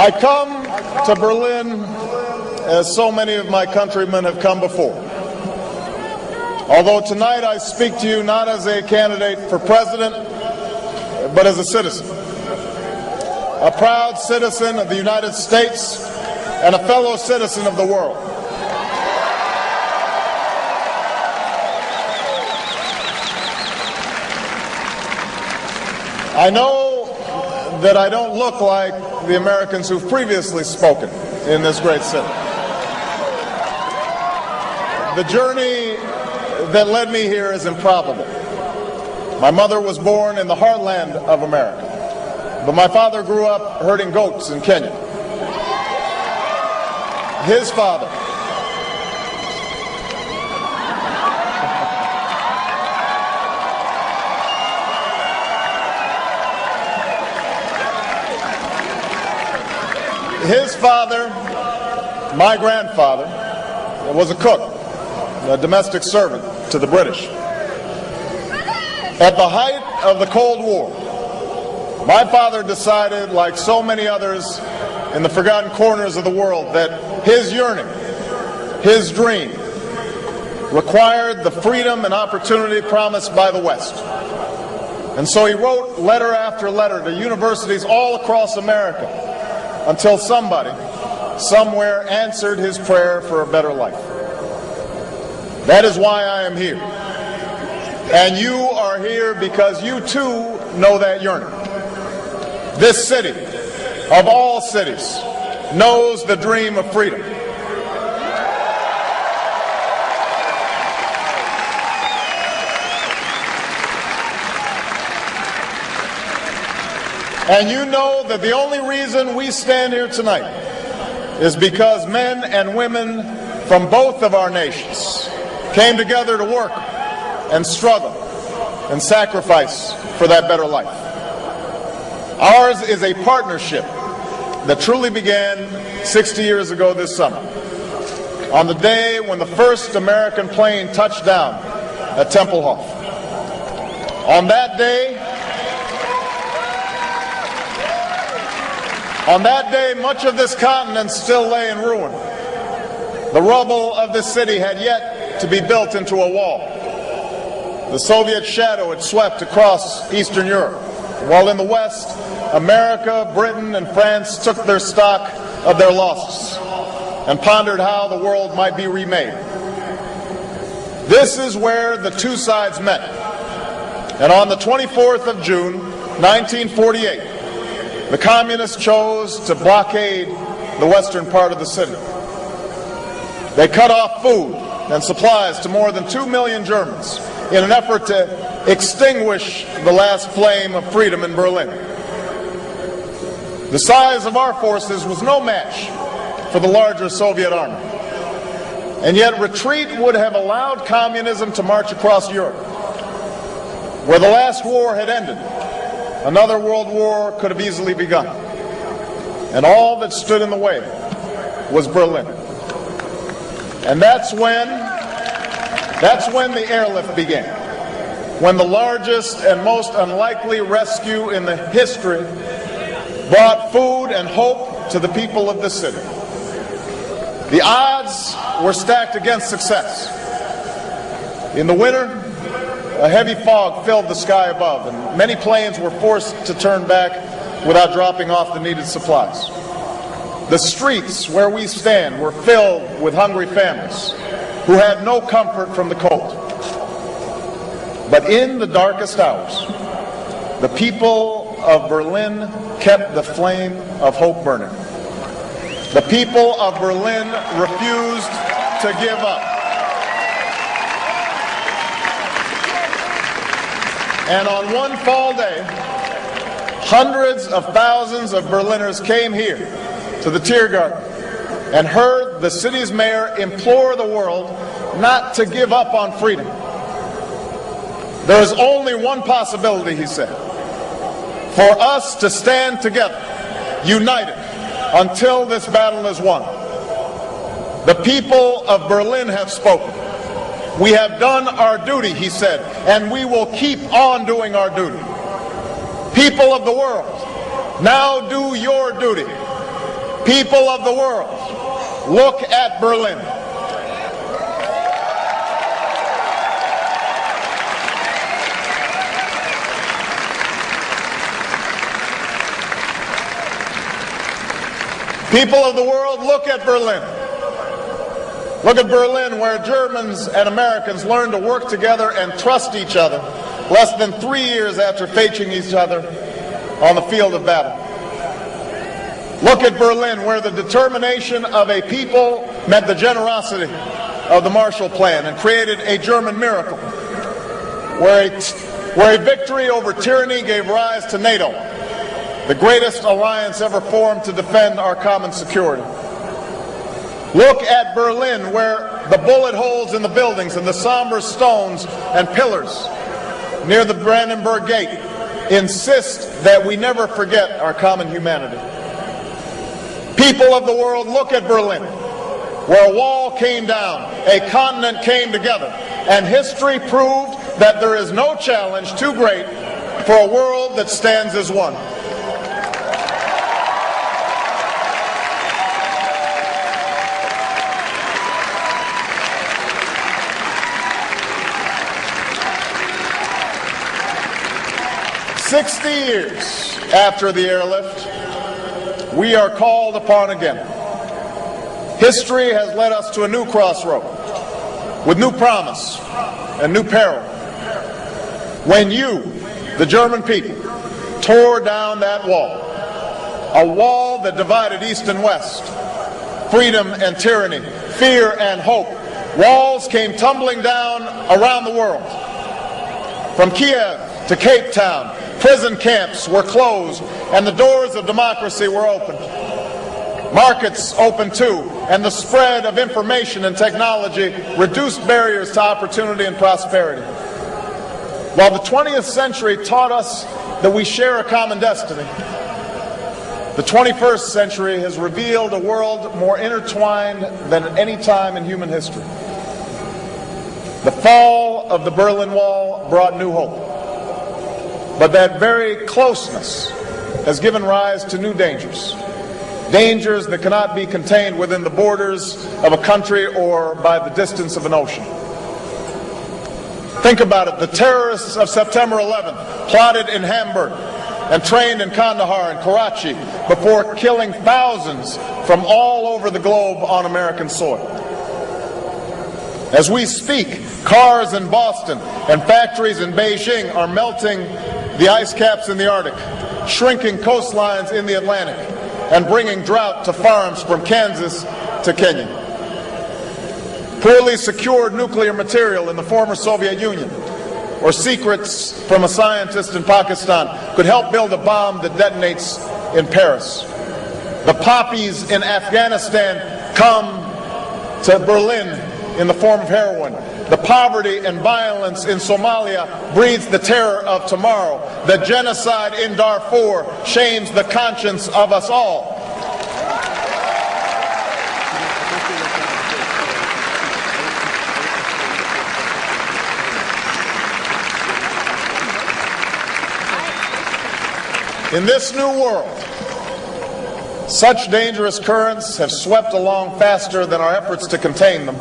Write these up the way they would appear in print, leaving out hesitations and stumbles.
I come to Berlin as so many of my countrymen have come before. Although tonight I speak to you not as a candidate for president, but as a citizen. A proud citizen of the United States and a fellow citizen of the world. I know that I don't look like the Americans who've previously spoken in this great city. The journey that led me here is improbable. My mother was born in the heartland of America, but my father grew up herding goats in Kenya. His father, my grandfather, was a cook, a domestic servant to the British. At the height of the Cold War, my father decided, like so many others in the forgotten corners of the world, that his yearning, his dream, required the freedom and opportunity promised by the West. And so he wrote letter after letter to universities all across America until somebody, somewhere, answered his prayer for a better life. That is why I am here. And you are here because you too know that yearning. This city, of all cities, knows the dream of freedom. And you know that the only reason we stand here tonight is because men and women from both of our nations came together to work and struggle and sacrifice for that better life. Ours is a partnership that truly began 60 years ago this summer, on the day when the first American plane touched down at Tempelhof. On that day, much of this continent still lay in ruin. The rubble of this city had yet to be built into a wall. The Soviet shadow had swept across Eastern Europe, while in the West, America, Britain, and France took their stock of their losses and pondered how the world might be remade. This is where the two sides met. And on the 24th of June, 1948, the communists chose to blockade the western part of the city. They cut off food and supplies to more than 2 million Germans in an effort to extinguish the last flame of freedom in Berlin. The size of our forces was no match for the larger Soviet army. And yet retreat would have allowed communism to march across Europe. Where the last war had ended, another world war could have easily begun. And all that stood in the way was Berlin. And that's when the airlift began. When the largest and most unlikely rescue in the history brought food and hope to the people of this city. The odds were stacked against success. In the winter, a heavy fog filled the sky above, and many planes were forced to turn back without dropping off the needed supplies. The streets where we stand were filled with hungry families who had no comfort from the cold. But in the darkest hours, the people of Berlin kept the flame of hope burning. The people of Berlin refused to give up. And on one fall day, hundreds of thousands of Berliners came here to the Tiergarten and heard the city's mayor implore the world not to give up on freedom. There is only one possibility, he said, for us to stand together, united, until this battle is won. The people of Berlin have spoken. We have done our duty, he said, and we will keep on doing our duty. People of the world, now do your duty. People of the world, look at Berlin. People of the world, look at Berlin. Look at Berlin, where Germans and Americans learned to work together and trust each other less than 3 years after facing each other on the field of battle. Look at Berlin, where the determination of a people met the generosity of the Marshall Plan and created a German miracle, where a victory over tyranny gave rise to NATO, the greatest alliance ever formed to defend our common security. Look at Berlin, where the bullet holes in the buildings and the somber stones and pillars near the Brandenburg Gate insist that we never forget our common humanity. People of the world, look at Berlin, where a wall came down, a continent came together, and history proved that there is no challenge too great for a world that stands as one. "60 years after the airlift, we are called upon again. History has led us to a new crossroad with new promise and new peril. When you, the German people, tore down that wall, a wall that divided East and West, freedom and tyranny, fear and hope, walls came tumbling down around the world. From Kiev to Cape Town, prison camps were closed and the doors of democracy were opened. Markets opened too, and the spread of information and technology reduced barriers to opportunity and prosperity. While the 20th century taught us that we share a common destiny, the 21st century has revealed a world more intertwined than at any time in human history. The fall of the Berlin Wall brought new hope. But that very closeness has given rise to new dangers. Dangers that cannot be contained within the borders of a country or by the distance of an ocean. Think about it. The terrorists of September 11th plotted in Hamburg and trained in Kandahar and Karachi before killing thousands from all over the globe on American soil. As we speak, cars in Boston and factories in Beijing are melting the ice caps in the Arctic, shrinking coastlines in the Atlantic, and bringing drought to farms from Kansas to Kenya. Poorly secured nuclear material in the former Soviet Union, or secrets from a scientist in Pakistan, could help build a bomb that detonates in Paris. The poppies in Afghanistan come to Berlin in the form of heroin. The poverty and violence in Somalia breeds the terror of tomorrow. The genocide in Darfur shames the conscience of us all. In this new world, such dangerous currents have swept along faster than our efforts to contain them.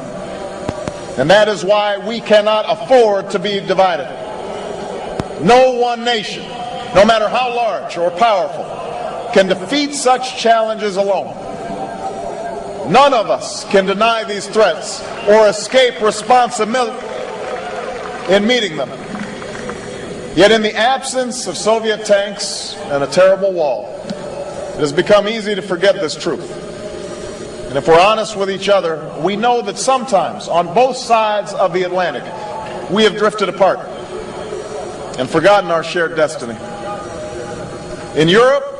And that is why we cannot afford to be divided. No one nation, no matter how large or powerful, can defeat such challenges alone. None of us can deny these threats or escape responsibility in meeting them. Yet in the absence of Soviet tanks and a terrible wall, it has become easy to forget this truth. And if we're honest with each other, we know that sometimes on both sides of the Atlantic, we have drifted apart and forgotten our shared destiny. In Europe,